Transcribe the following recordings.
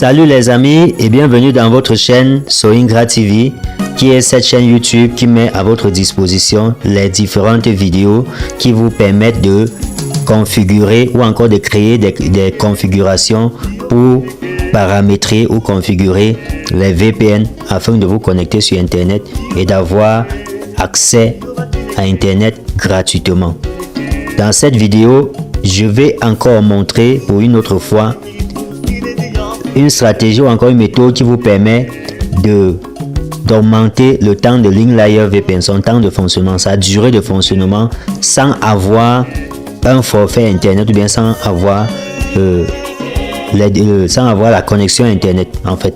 Salut les amis et bienvenue dans votre chaîne Soingra TV, qui est cette chaîne YouTube qui met à votre disposition les différentes vidéos qui vous permettent de configurer ou encore de créer des configurations pour paramétrer ou configurer les VPN afin de vous connecter sur Internet et d'avoir accès à Internet gratuitement. Dans cette vidéo, je vais encore montrer pour une autre fois une stratégie ou encore une méthode qui vous permet d'augmenter le temps de LinkLayer VPN, son temps de fonctionnement, sa durée de fonctionnement, sans avoir un forfait Internet ou bien sans avoir la connexion Internet en fait.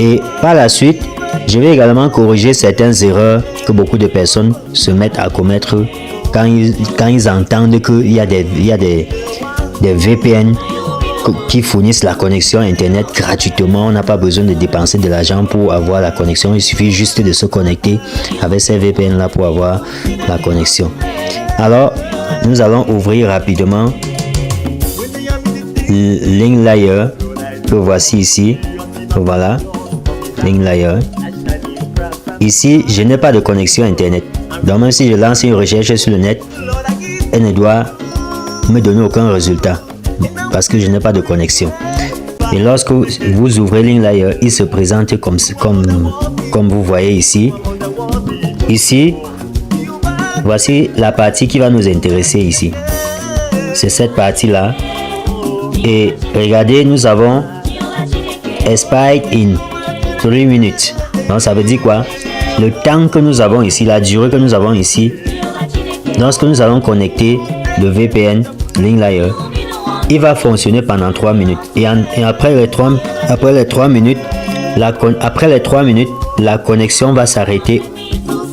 Et par la suite, je vais également corriger certaines erreurs que beaucoup de personnes se mettent à commettre quand ils entendent qu'il y a des VPN qui fournissent la connexion Internet gratuitement. On n'a pas besoin de dépenser de l'argent pour avoir la connexion. Il suffit juste de se connecter avec ces VPN là pour avoir la connexion. Alors, nous allons ouvrir rapidement LinkLayer que voici ici. Voilà, LinkLayer. Ici, je n'ai pas de connexion Internet. Donc, même si je lance une recherche sur le net, elle ne doit me donner aucun résultat parce que je n'ai pas de connexion. Et lorsque vous ouvrez LinkLayer, il se présente comme vous voyez ici. Ici, voici la partie qui va nous intéresser ici. C'est cette partie-là. Et regardez, nous avons expire in 3 minutes. Donc, ça veut dire quoi? Le temps que nous avons ici, la durée que nous avons ici, lorsque nous allons connecter le VPN LinkLayer, il va fonctionner pendant 3 minutes. Et après les 3 minutes, la connexion va s'arrêter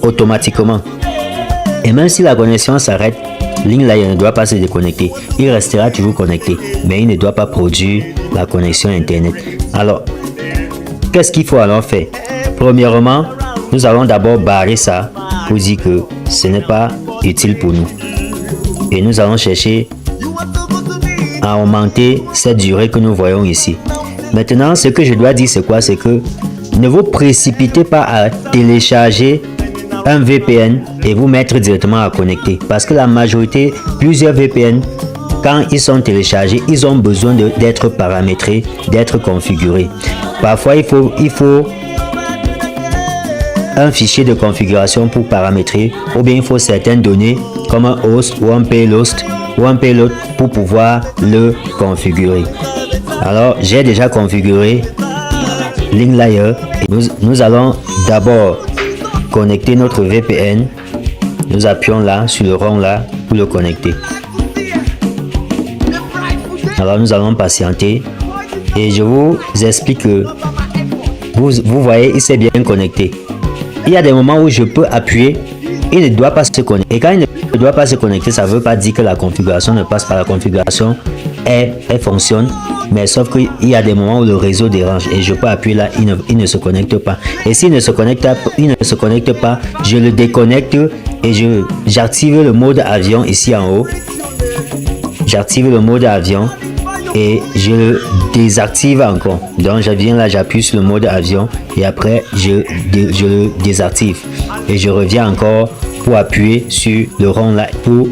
automatiquement. Et même si la connexion s'arrête, LinkLayer ne doit pas se déconnecter. Il restera toujours connecté, mais il ne doit pas produire la connexion Internet. Alors, qu'est-ce qu'il faut alors faire? Premièrement, nous allons d'abord barrer ça pour dire que ce n'est pas utile pour nous. Et nous allons chercher à augmenter cette durée que nous voyons ici. Maintenant, ce que je dois dire, c'est quoi? C'est que ne vous précipitez pas à télécharger un VPN et vous mettre directement à connecter. Parce que la majorité, plusieurs VPN, quand ils sont téléchargés, ils ont besoin d'être paramétrés, d'être configurés. Parfois, il faut un fichier de configuration pour paramétrer, ou bien il faut certaines données comme un host ou un payload pour pouvoir le configurer. Alors, j'ai déjà configuré LinkLayer. Nous allons d'abord connecter notre VPN. Nous appuyons là sur le rond là pour le connecter. Alors, nous allons patienter et je vous explique que vous voyez, il s'est bien connecté. Il y a des moments où je peux appuyer, il ne doit pas se connecter. Et quand il ne doit pas se connecter, ça ne veut pas dire que la configuration ne passe pas. La configuration, elle fonctionne, mais sauf qu'il y a des moments où le réseau dérange et je peux appuyer là, il ne se connecte pas. Et s'il ne se connecte pas, je le déconnecte et j'active le mode avion ici en haut. J'active le mode avion et je le désactive encore. Donc je viens là, j'appuie sur le mode avion et après je le désactive et je reviens encore pour appuyer sur le rond là pour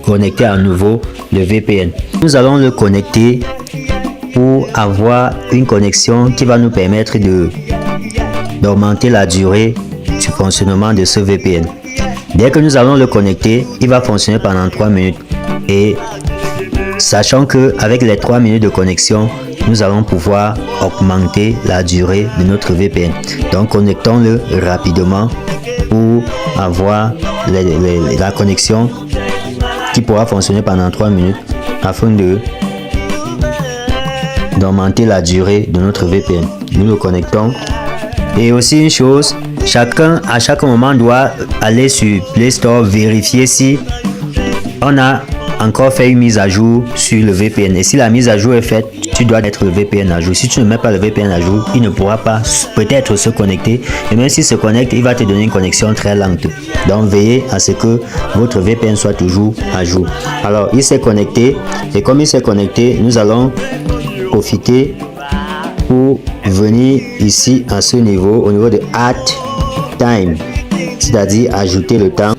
connecter à nouveau le VPN. Nous allons le connecter pour avoir une connexion qui va nous permettre d'augmenter la durée du fonctionnement de ce VPN. Dès que nous allons le connecter, il va fonctionner pendant 3 minutes et sachant que avec les 3 minutes de connexion, nous allons pouvoir augmenter la durée de notre VPN. Donc connectons-le rapidement pour avoir la connexion qui pourra fonctionner pendant 3 minutes afin d'augmenter la durée de notre VPN. Nous le connectons. Et aussi une chose, chacun à chaque moment doit aller sur Play Store, vérifier si on a encore fait une mise à jour sur le VPN. Et si la mise à jour est faite, tu dois mettre le VPN à jour. Si tu ne mets pas le VPN à jour, il ne pourra pas peut-être se connecter. Et même s'il se connecte, il va te donner une connexion très lente. Donc veillez à ce que votre VPN soit toujours à jour. Alors il s'est connecté et comme il s'est connecté, nous allons profiter pour venir ici à ce niveau, au niveau de Add Time, c'est-à-dire ajouter le temps.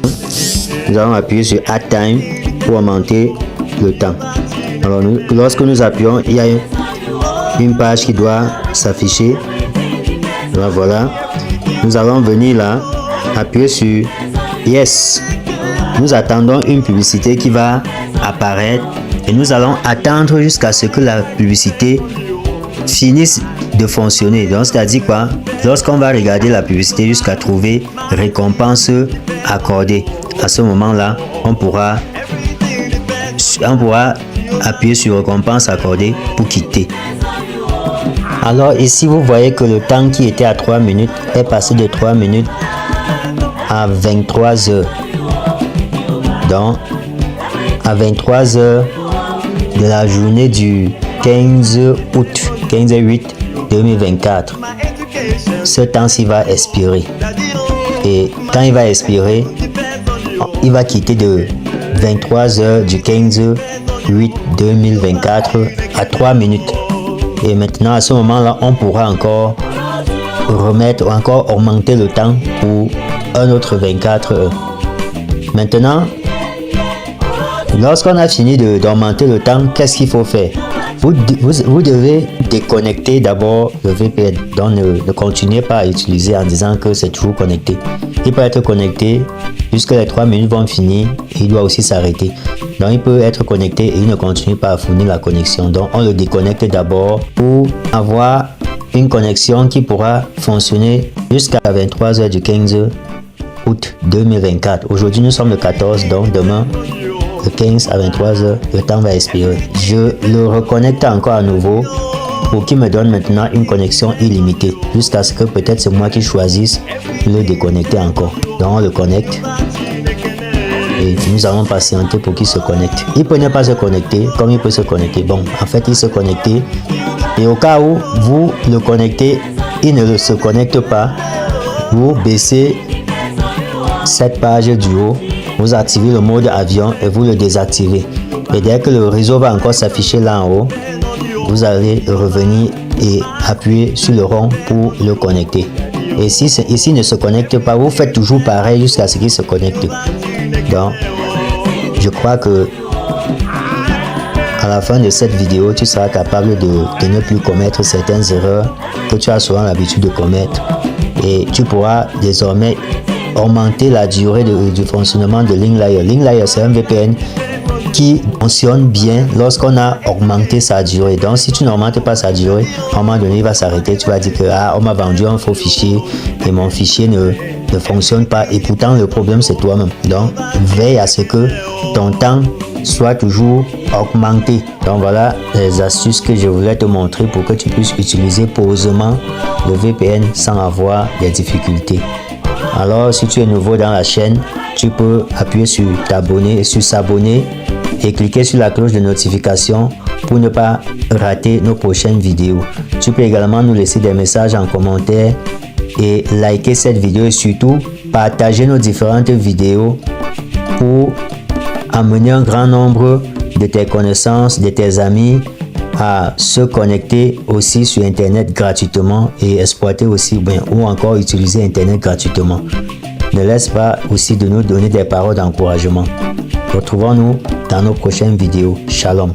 Nous allons appuyer sur Add Time pour augmenter le temps. Alors lorsque nous appuyons, il y a une page qui doit s'afficher. Voilà. Nous allons venir là, appuyer sur Yes. Nous attendons une publicité qui va apparaître et nous allons attendre jusqu'à ce que la publicité finisse de fonctionner. Donc c'est-à-dire quoi? Lorsqu'on va regarder la publicité jusqu'à trouver récompense accordée, à ce moment-là, on pourra appuyer sur récompense accordée pour quitter. Alors ici vous voyez que le temps qui était à 3 minutes est passé de 3 minutes à 23 heures. Donc à 23 heures de la journée du 15 août 2024, ce temps-ci va expirer. Et quand il va expirer, il va quitter de 23 heures du 15 août 2024 à 3 minutes. Et maintenant, à ce moment-là, on pourra encore remettre ou encore augmenter le temps pour un autre 24 heures. Maintenant, lorsqu'on a fini d'augmenter le temps, qu'est-ce qu'il faut faire? Vous devez déconnecter d'abord le VPN. Donc ne continuez pas à utiliser en disant que c'est toujours connecté. Il peut être connecté jusqu'à les 3 minutes vont finir et il doit aussi s'arrêter. Donc il peut être connecté et il ne continue pas à fournir la connexion. Donc on le déconnecte d'abord pour avoir une connexion qui pourra fonctionner jusqu'à 23 heures du 15 août 2024. Aujourd'hui nous sommes le 14, donc demain de 15 à 23 heures, le temps va expirer. Je le reconnecte encore à nouveau pour qu'il me donne maintenant une connexion illimitée jusqu'à ce que peut-être c'est moi qui choisisse de le déconnecter encore. Donc on le connecte et nous allons patienter pour qu'il se connecte. Il peut ne pas se connecter comme il peut se connecter. Bon, en fait il se connecte et au cas où vous le connectez, il ne se connecte pas, vous baissez cette page du haut. Vous activez le mode avion et vous le désactivez. Et dès que le réseau va encore s'afficher là en haut, vous allez revenir et appuyer sur le rond pour le connecter. Et si ici ne se connecte pas, vous faites toujours pareil jusqu'à ce qu'il se connecte. Donc, je crois que à la fin de cette vidéo, tu seras capable de ne plus commettre certaines erreurs que tu as souvent l'habitude de commettre. Et tu pourras désormais augmenter la durée du fonctionnement de Linklayer. Linklayer, c'est un VPN qui fonctionne bien lorsqu'on a augmenté sa durée. Donc, si tu n'augmentes pas sa durée, à un moment donné, il va s'arrêter. Tu vas dire que on m'a vendu un faux fichier et mon fichier ne fonctionne pas. Et pourtant, le problème, c'est toi-même. Donc, veille à ce que ton temps soit toujours augmenté. Donc, voilà les astuces que je voulais te montrer pour que tu puisses utiliser posément le VPN sans avoir des difficultés. Alors, si tu es nouveau dans la chaîne, tu peux appuyer sur t'abonner, sur s'abonner et cliquer sur la cloche de notification pour ne pas rater nos prochaines vidéos. Tu peux également nous laisser des messages en commentaire et liker cette vidéo et surtout partager nos différentes vidéos pour amener un grand nombre de tes connaissances, de tes amis à se connecter aussi sur Internet gratuitement et exploiter aussi bien ou encore utiliser Internet gratuitement. Ne laisse pas aussi de nous donner des paroles d'encouragement. Retrouvons-nous dans nos prochaines vidéos. Shalom.